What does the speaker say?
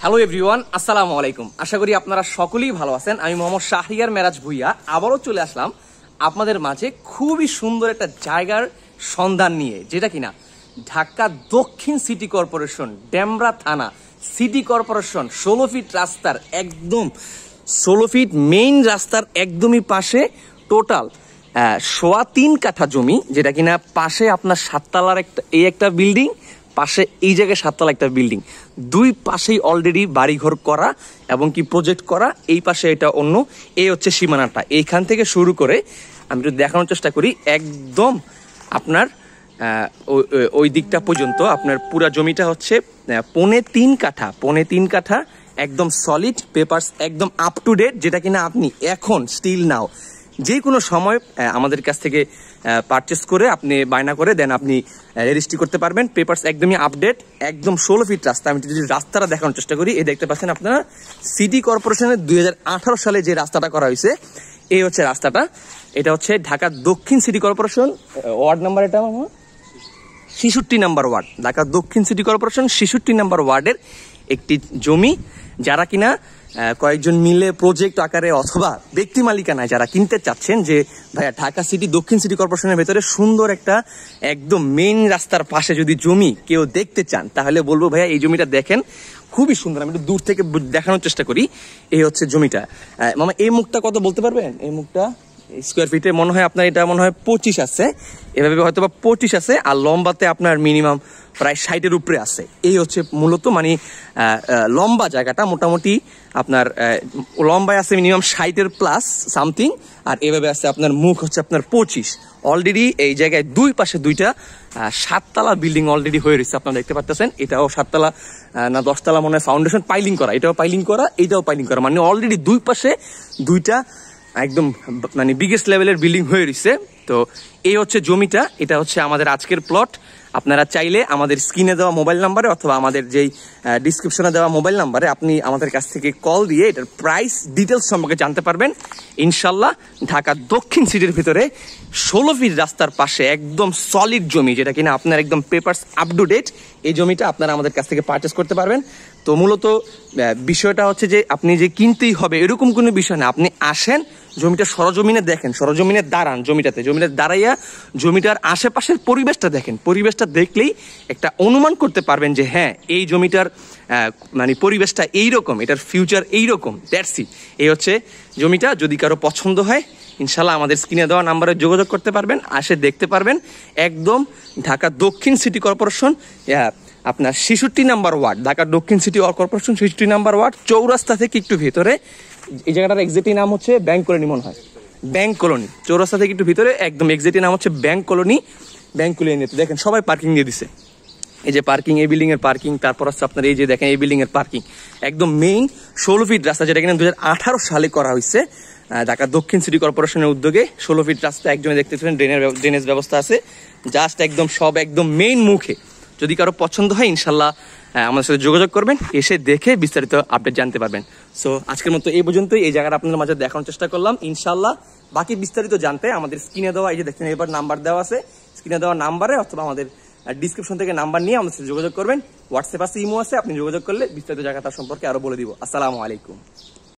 Hello everyone, আসসালামু আলাইকুম। আশা করি আপনারা সকলেই ভালো আছেন। আমি মোহাম্মদ শাহরিয়ার মেরাজ ভুইয়া আবারও চলে আসলাম আপনাদের মাঝে খুবই সুন্দর একটা জায়গার সন্ধান নিয়ে, যেটা কিনা ঢাকা দক্ষিণ সিটি কর্পোরেশন, ডেমরা থানা, সিটি কর্পোরেশন 16 ফিট রাস্তার একদম 16 ফিট মেইন রাস্তার একদমই পাশে টোটাল 3.25 কাঠা জমি, যেটা কিনা পাশে আপনার 7 তলার একটা বিল্ডিং, পাশে এই জায়গায় 7 তলা একটা বিল্ডিং, দুই পাশেই অলরেডি বাড়িঘর করা এবং কি প্রজেক্ট করা। এই পাশে এটা অন্য, এই হচ্ছে সীমানাটা। এইখান থেকে শুরু করে আমি একটু দেখানোর চেষ্টা করি, একদম আপনার ওই দিকটা পর্যন্ত আপনার পুরা জমিটা হচ্ছে 3.25 কাঠা, একদম সলিড পেপারস, একদম আপ টু ডেট, যেটা কিনা আপনি এখন স্টিল নাও যে কোনো সময় আমাদের কাছ থেকে পারচেস করে আপনি বায়না করে দেন আপনি রেজিস্ট্রি করতে পারবেন। পেপারস একদমই আপডেট, একদম 16 ফিট রাস্তা। আমি যদি রাস্তাটা দেখানোর চেষ্টা করি, এই দেখতে পাচ্ছেন আপনারা সিটি কর্পোরেশনের 2018 সালে যে রাস্তাটা করা হয়েছে, এই হচ্ছে রাস্তাটা। এটা হচ্ছে ঢাকা দক্ষিণ সিটি কর্পোরেশন, ওয়ার্ড নাম্বার এটা 66 নাম্বার ওয়ার্ড, ঢাকা দক্ষিণ সিটি কর্পোরেশন 66 নাম্বার ওয়ার্ডের একটি জমি, যারা কিনা কয়েকজন মিলে প্রজেক্ট আকারে অথবা ব্যক্তি মালিকানায় যারা কিনতে চাচ্ছেন যে ভাইয়া ঢাকা সিটি দক্ষিণ সিটি কর্পোরেশনের ভেতরে সুন্দর একটা একদম মেইন রাস্তার পাশে যদি জমি কেউ দেখতে চান, তাহলে বলবো ভাইয়া এই জমিটা দেখেন, খুবই সুন্দর। আমি একটু দূর থেকে দেখানোর চেষ্টা করি। এই হচ্ছে জমিটা। মামা এই মুখটা কত বলতে পারবেন? এই মুখটা স্কোয়ার ফিটে মনে হয় আপনার এটা মনে হয় 25 আছে, এভাবে হয়তো বা 25 আছে, আর লম্বাতে আপনার মিনিমাম প্রায় 60-এর উপরে আছে। এই হচ্ছে মূলত মানে লম্বা জায়গাটা, মোটামুটি আপনার লম্বায় আছে মিনিমাম 60-এর প্লাস সামথিং, আর এভাবে আছে আপনার মুখ হচ্ছে আপনার 25। অলরেডি এই জায়গায় দুই পাশে দুইটা 7 তলা বিল্ডিং অলরেডি হয়ে রয়েছে, আপনারা দেখতে পাচ্ছেন। এটাও 7 তলা না 10 তলা মনে হয়, ফাউন্ডেশন পাইলিং করা, এটাও পাইলিং করা, এইটাও পাইলিং করা, মানে অলরেডি দুই পাশে দুইটা একদম মানে বিগেস্ট লেভেলের বিল্ডিং হয়ে রয়েছে। তো এই হচ্ছে জমিটা, এটা হচ্ছে আমাদের আজকের প্লট। আপনারা চাইলে আমাদের স্ক্রিনে দেওয়া মোবাইল নাম্বারে অথবা আমাদের যেই ডিসক্রিপশনে দেওয়া মোবাইল নাম্বারে আপনি আমাদের কাছ থেকে কল দিয়ে এটার প্রাইস ডিটেলস সম্পর্কে জানতে পারবেন ইনশাল্লাহ। ঢাকা দক্ষিণ সিটির ভিতরে 16 ফিট রাস্তার পাশে একদম সলিড জমি, যেটা কিনা আপনার একদম পেপারস আপ টু ডেট, এই জমিটা আপনারা আমাদের কাছ থেকে পারচেস করতে পারবেন। তো মূলত বিষয়টা হচ্ছে যে আপনি যে কিনতেই হবে এরকম কোনো বিষয় না, আপনি আসেন, জমিটা সরজমিনে দেখেন, সরজমিনে দাঁড়ান, জমিটা দাঁড়াইয়া জমিটার আশেপাশের পরিবেশটা দেখেন। পরিবেশটা দেখলেই একটা অনুমান করতে পারবেন যে হ্যাঁ এই জমিটার মানে পরিবেশটা এইরকম, এটার ফিউচার এইরকম। That's it. এই হচ্ছে জমিটা। যদি কারো পছন্দ হয় ইনশাল্লাহ আমাদের স্ক্রিনে দেওয়া নাম্বারে যোগাযোগ করতে পারবেন, আসে দেখতে পারবেন। একদম ঢাকা দক্ষিণ সিটি কর্পোরেশন আপনার 66 নাম্বার ওয়ার্ড, ঢাকা দক্ষিণ সিটি কর্পোরেশন 66 নাম্বার ওয়ার্ড, চৌরাস্তা থেকে একটু ভেতরে। এই জায়গাটার এক্সাক্টলি নাম হচ্ছে ব্যাংক কলোনি, মনে হয় ব্যাংক কলোনি। চৌরাস্তা থেকে একটু ভিতরে একদম এক্সাক্টলি নাম হচ্ছে ব্যাংক কলোনি। ব্যাংক কলোনি দেখেন সবাই পার্কিং দিয়ে দিছে, এই যে পার্কিং, এই বিল্ডিং এর পার্কিং, তারপর হচ্ছে আপনার এই যে দেখেন এই বিল্ডিং এর পার্কিং, একদম মেইন 16 ফিট রাস্তা, যেটা কিনা 2018 সালে করা হয়েছে ঢাকা দক্ষিণ সিটি কর্পোরেশনের উদ্যোগে। 16 ফিট রাস্তা, একজনে দেখতে পাচ্ছেন ড্রেনেজ ব্যবস্থা আছে, জাস্ট একদম সব একদম মেইন মুখে। যদি কারো পছন্দ হয় ইনশাল্লাহ আমাদের সাথে যোগাযোগ করবেন, এসে দেখে বিস্তারিত আপডেট জানতে পারবেন। সো আজকের মতো এই পর্যন্তই। এই জায়গাটা আপনাদের মাঝে দেখানোর চেষ্টা করলাম। ইনশাল্লাহ বাকি বিস্তারিত জানতে আমাদের স্ক্রিনে দেওয়া, এই যে দেখছেন এবার নাম্বার দেওয়া আছে, স্ক্রিনে দেওয়া নাম্বারে অথবা আমাদের ডিসক্রিপশন থেকে নাম্বার নিয়ে আমাদের সাথে যোগাযোগ করবেন। হোয়াটসঅ্যাপ আছে, ইমো আছে, আপনি যোগাযোগ করলে বিস্তারিত জায়গাটা সম্পর্কে আরো বলে দিব। আসসালামু আলাইকুম।